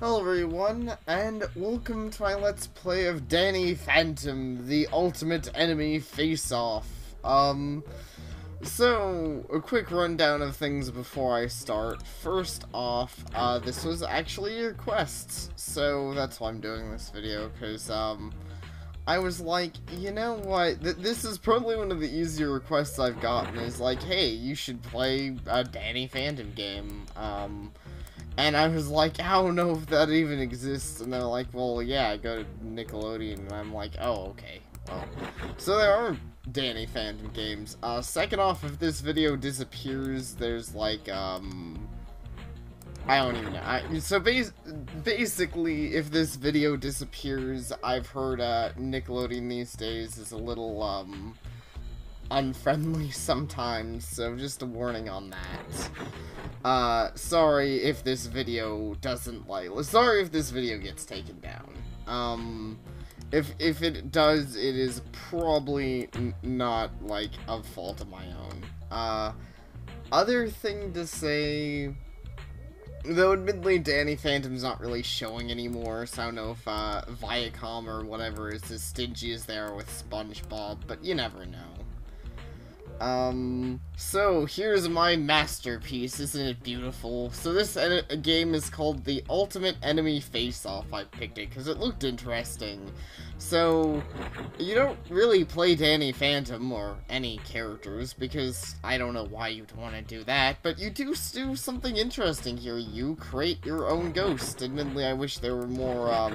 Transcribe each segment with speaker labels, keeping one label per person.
Speaker 1: Hello everyone, and welcome to my Let's Play of Danny Phantom, the Ultimate Enemy Face-Off. So, a quick rundown of things before I start. First off, this was actually a request, so that's why I'm doing this video, because, I was like, you know what, this is probably one of the easier requests I've gotten, is like, hey, you should play a Danny Phantom game, and I was like, I don't know if that even exists, and they're like, well, yeah, go to Nickelodeon, and I'm like, oh, okay, well, so there are Danny Phantom games. Second off, if this video disappears, there's like, I don't even know, so basically, if this video disappears, I've heard, Nickelodeon these days is a little, unfriendly sometimes, so just a warning on that. Sorry if this video sorry if this video gets taken down. If it does, it is probably not, like, a fault of my own. Other thing to say, though admittedly Danny Phantom's not really showing anymore, so I don't know if, Viacom or whatever is as stingy as they are with SpongeBob, but you never know. So here's my masterpiece, isn't it beautiful? So this game is called the Ultimate Enemy Face-Off. I picked it because it looked interesting. So, you don't really play Danny Phantom or any characters, because I don't know why you'd want to do that, but you do something interesting here. You create your own ghost. Admittedly, I wish there were more,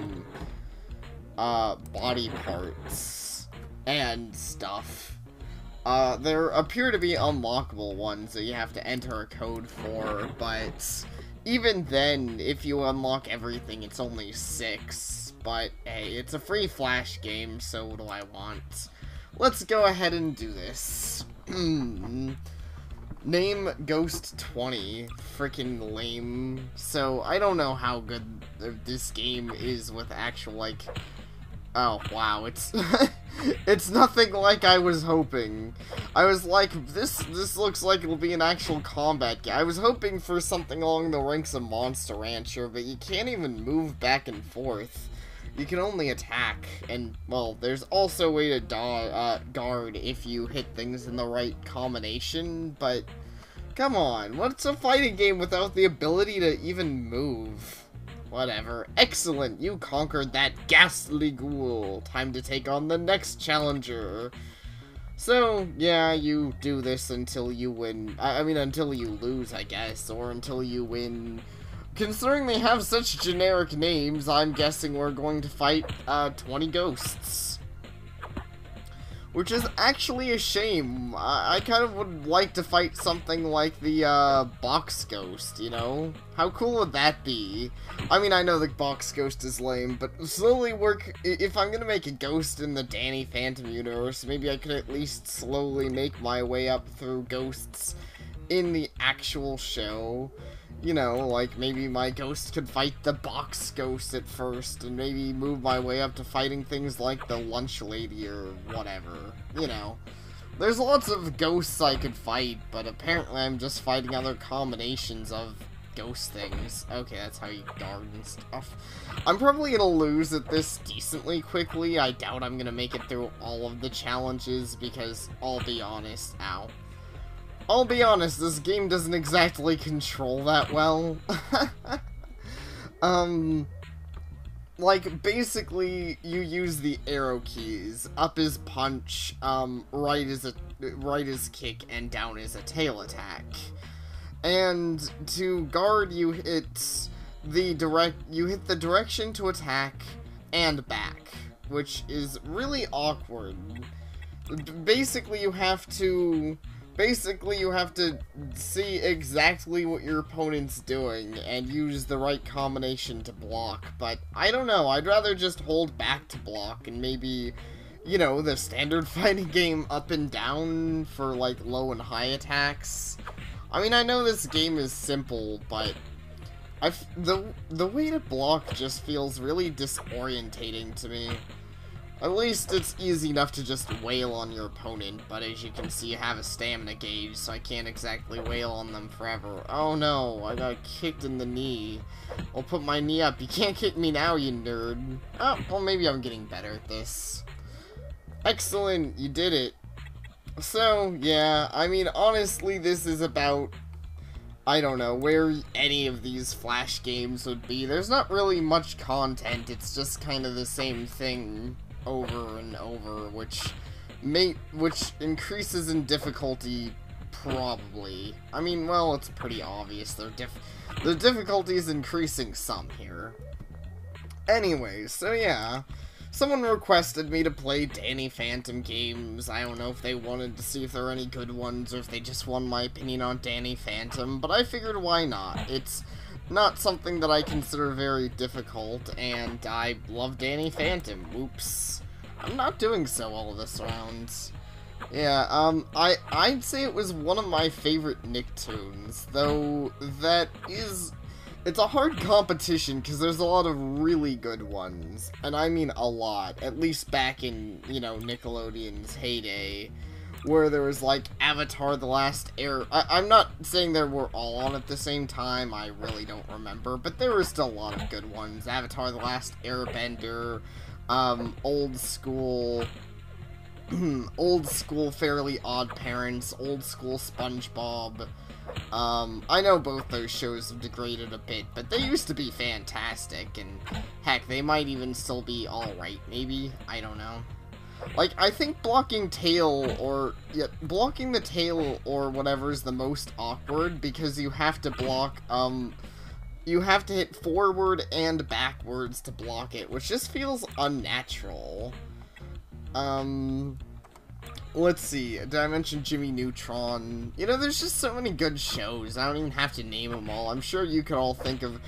Speaker 1: body parts and stuff. There appear to be unlockable ones that you have to enter a code for, but even then, if you unlock everything, it's only 6. But hey, it's a free Flash game, so what do I want? Let's go ahead and do this. Name Ghost 20. Freaking lame. So, I don't know how good this game is with actual, like... Oh, wow, it's it's nothing like I was hoping. I was like, this looks like it'll be an actual combat game. I was hoping for something along the ranks of Monster Rancher, but you can't even move back and forth. You can only attack, and, well, there's also a way to guard if you hit things in the right combination, but come on, what's a fighting game without the ability to even move? Whatever. Excellent! You conquered that ghastly ghoul. Time to take on the next challenger. So, yeah, you do this until you win. I mean, until you lose, I guess. Or until you win. Considering they have such generic names, I'm guessing we're going to fight, 20 ghosts. Which is actually a shame. I kind of would like to fight something like the, Box Ghost, you know? How cool would that be? I mean, I know the Box Ghost is lame, but slowly if I'm gonna make a ghost in the Danny Phantom universe, maybe I could at least slowly make my way up through ghosts in the actual show. You know, like, maybe my ghost could fight the Box Ghost at first, and maybe move my way up to fighting things like the Lunch Lady or whatever, you know. There's lots of ghosts I could fight, but apparently I'm just fighting other combinations of ghost things. Okay, that's how you guard and stuff. I'm probably gonna lose at this decently quickly. I doubt I'm gonna make it through all of the challenges, because, I'll be honest, I'll be honest, this game doesn't exactly control that well. Like, basically, you use the arrow keys. Up is punch, right is kick, and down is a tail attack. And to guard, you hit the direction to attack and back, which is really awkward. Basically, you have to see exactly what your opponent's doing and use the right combination to block, but I don't know, I'd rather just hold back to block and maybe, you know, the standard fighting game up and down for, like, low and high attacks. I mean, I know this game is simple, but the way to block just feels really disorientating to me. At least it's easy enough to just wail on your opponent, but as you can see, you have a stamina gauge, so I can't exactly wail on them forever. Oh no, I got kicked in the knee. I'll put my knee up. You can't kick me now, you nerd. Oh, well, maybe I'm getting better at this. Excellent, you did it. So, yeah, I mean, honestly, this is about, I don't know, where any of these Flash games would be. There's not really much content, it's just kind of the same thing over and over, which increases in difficulty, probably. I mean, well, it's pretty obvious. The difficulty is increasing some here. Anyway, so yeah. Someone requested me to play Danny Phantom games. I don't know if they wanted to see if there are any good ones, or if they just want my opinion on Danny Phantom, but I figured why not. It's not something that I consider very difficult, and I love Danny Phantom. Oops. I'm not doing so well this round. Yeah, I'd say it was one of my favorite Nicktoons, though it's a hard competition because there's a lot of really good ones, and I mean a lot, at least back in, you know, Nickelodeon's heyday, where there was, like, Avatar: The Last Air. I'm not saying they were all on at the same time, I really don't remember, but there were still a lot of good ones. Avatar: The Last Airbender, old school Fairly Odd Parents, old school SpongeBob. I know both those shows have degraded a bit, but they used to be fantastic, and heck, they might even still be alright, maybe? I don't know. Like, I think blocking the tail or whatever is the most awkward, because you have to block, you have to hit forward and backwards to block it, which just feels unnatural. Let's see, did I mention Jimmy Neutron? You know, there's just so many good shows, I don't even have to name them all. I'm sure you could all think of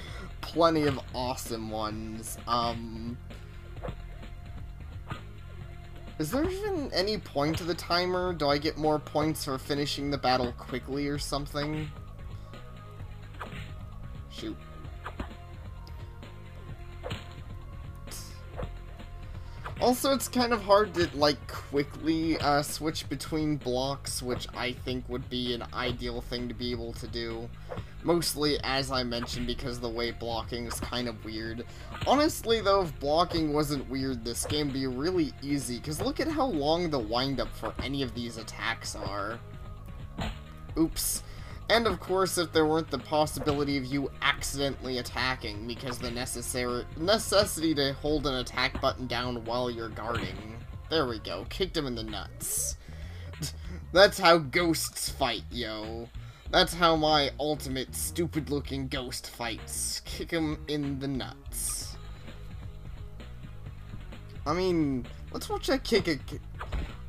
Speaker 1: plenty of awesome ones. Is there even any point to the timer? Do I get more points for finishing the battle quickly or something? Shoot. Also, it's kind of hard to, like, quickly switch between blocks, which I think would be an ideal thing to be able to do. Mostly, as I mentioned, because the way blocking is kind of weird. Honestly, though, if blocking wasn't weird, this game would be really easy, because look at how long the wind-up for any of these attacks are. Oops. And of course, if there weren't the possibility of you accidentally attacking, because the necessity to hold an attack button down while you're guarding. There we go, kicked him in the nuts. That's how ghosts fight, yo. That's how my ultimate stupid-looking ghost fights. Kick him in the nuts. I mean, let's watch that kick.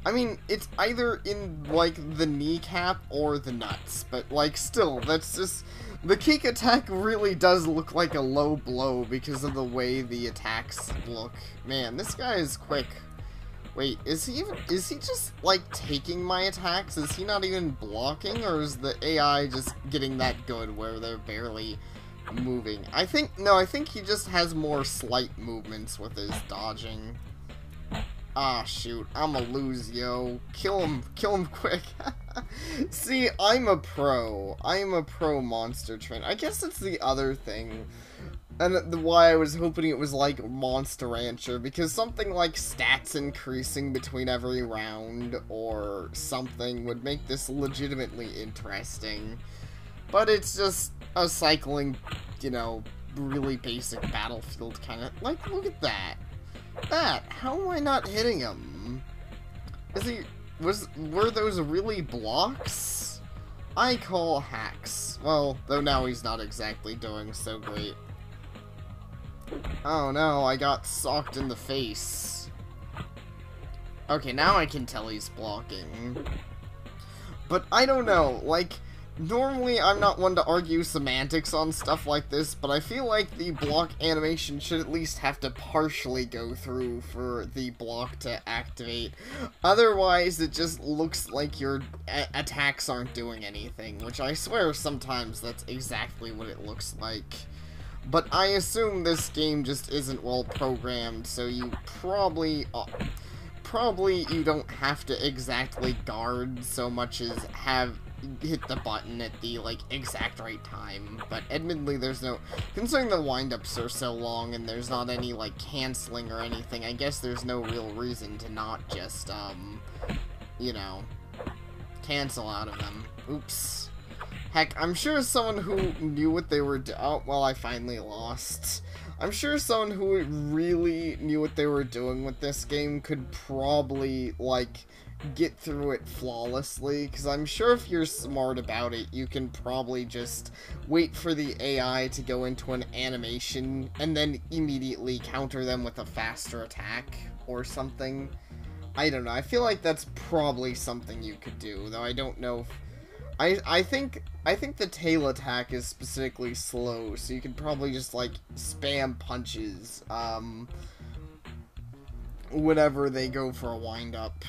Speaker 1: I mean, it's either in, like, the kneecap or the nuts, but, like, still, that's just... The kick attack really does look like a low blow because of the way the attacks look. Man, this guy is quick. Wait, is he just, like, taking my attacks? Is he not even blocking, or is the AI just getting that good where they're barely moving? I think he just has more slight movements with his dodging. Ah, shoot, I'ma lose, yo. Kill him quick. See, I'm a pro monster trainer. I guess it's the other thing, and why I was hoping it was like Monster Rancher, because something like stats increasing between every round or something would make this legitimately interesting. But it's just a cycling, you know, really basic Battlefield kind of, like, look at that. How am I not hitting him? Were those really blocks? I call hacks. Well, though now he's not exactly doing so great. Oh no, I got socked in the face. Okay, now I can tell he's blocking. But I don't know, like, normally I'm not one to argue semantics on stuff like this, but I feel like the block animation should at least have to partially go through for the block to activate. Otherwise, it just looks like your attacks aren't doing anything, which I swear sometimes that's exactly what it looks like. But I assume this game just isn't well programmed, so you probably you don't have to exactly guard so much as hit the button at the, like, exact right time. But admittedly, there's no... Considering the wind-ups are so long and there's not any, like, canceling or anything, I guess there's no real reason to not just, you know, cancel out of them. Oops. Heck, I'm sure someone who knew what they were oh, well, I finally lost. I'm sure someone who really knew what they were doing with this game could probably, like, get through it flawlessly, because I'm sure if you're smart about it, you can probably just wait for the AI to go into an animation, and then immediately counter them with a faster attack, or something. I don't know, I feel like that's probably something you could do, though I don't know if... I think the tail attack is specifically slow, so you could probably just, like, spam punches, whenever they go for a wind-up.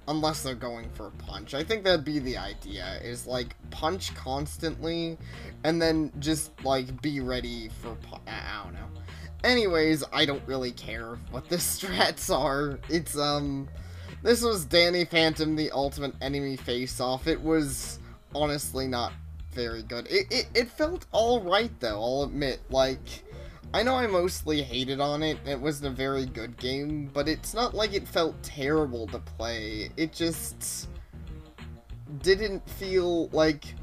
Speaker 1: Unless they're going for a punch. I think that'd be the idea, is, like, punch constantly, and then just, like, be ready for I don't know. Anyways, I don't really care what the strats are. It's, this was Danny Phantom, the ultimate enemy face-off. It was honestly not very good. It felt alright, though, I'll admit. Like, I know I mostly hated on it, it wasn't a very good game, but it's not like it felt terrible to play. It just didn't feel like...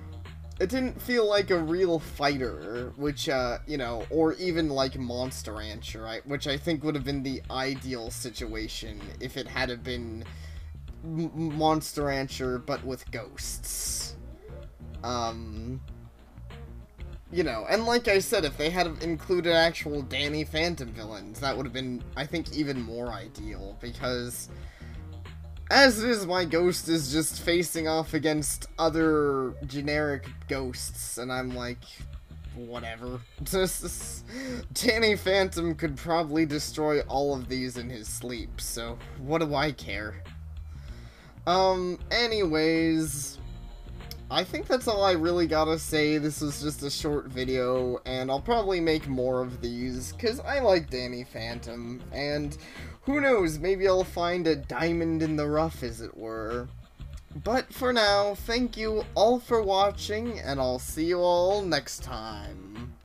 Speaker 1: It didn't feel like a real fighter, which, you know, or even like Monster Rancher, right? Which I think would have been the ideal situation if it had been Monster Rancher, but with ghosts. You know, and like I said, if they had included actual Danny Phantom villains, that would have been, I think, even more ideal, because as it is, my ghost is just facing off against other generic ghosts, and I'm like, whatever. Danny Phantom could probably destroy all of these in his sleep, so what do I care? Anyways... I think that's all I really gotta say. This was just a short video, and I'll probably make more of these, because I like Danny Phantom, and who knows, maybe I'll find a diamond in the rough, as it were. But for now, thank you all for watching, and I'll see you all next time.